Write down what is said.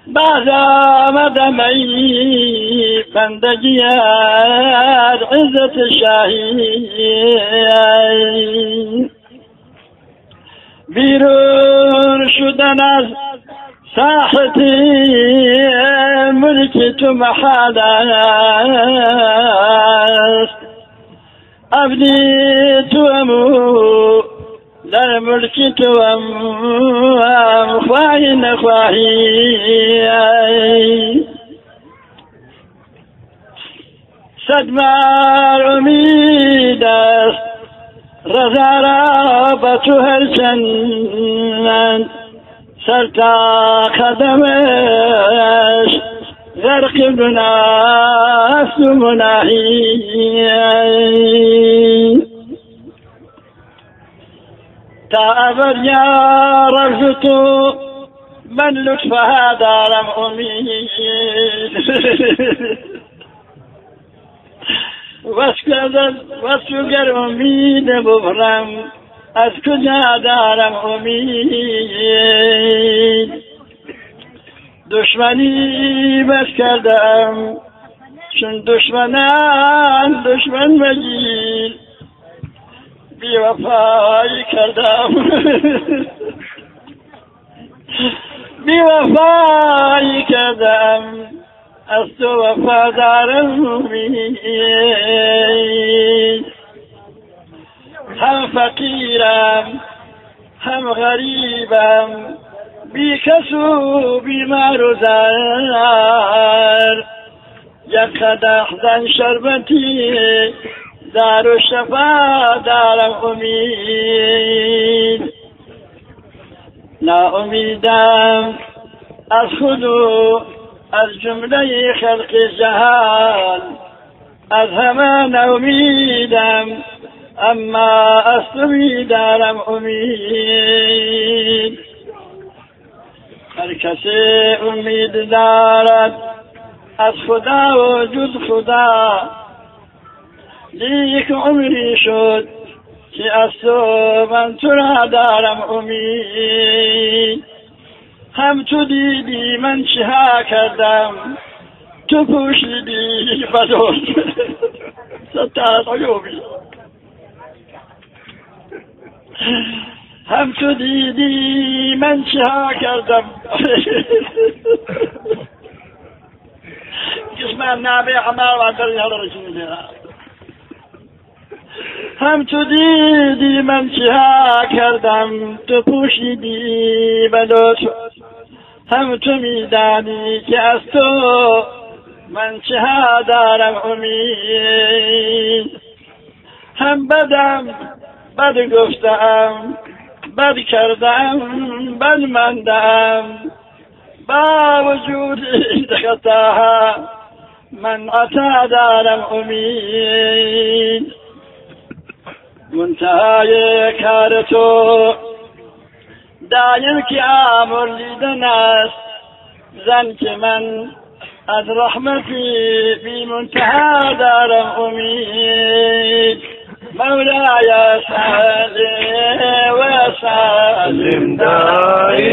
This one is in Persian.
بعد آمدم ای بندگی از عزت شاهی، بیرون شدن از ساحتی ملک تو محال است، عبدی تو امو در ملک تو هم خواهی نخواهی. صد بار امید است رضا را به تو هرچند سر تا قدمش غرق گناه و مناهی، تا ابد یا رب تو من لطفها دارم امید، واسو گر امید ببرم از کجا دارم امید. دشمنی بس کردم چون دشمنان دشمن مگیر، بی وفایی کردم بی وفایی کردم از تو وفادارم امید. هم فقیرم هم غریبم، بی کس و بیمار و زار، یک قدح زن شربتی دار و شفا دارم امید. ناامیدم از خود و از جمله خلق جهان، از همه ناامیدم اما از تو دارم امید. هر کسی امید دارد از خدا و جز خدا، لیک عمری شد که از تو من تو را دارم امید. هم تو دیدی من چه ها کردم، تو پوشیدی بدون ستارت عیوبی. هم تو دیدی من چه ها کردم قسمان نابی حمار وانتر یاد رسول الله. هم تو دیدی من چه ها کردم، تو پوشیدی بدون. هم تو میدانی که از تو من چه ها دارم امید. هم بدم بد گفتم، بد کردم، بد مندم، با وجود این خطاها من عطا دارم امید. منتهای کار تو دایم که آمر لیدن است، زن که من از رحمتی بی منتها دارم امید. مولاي صل وسلم دائما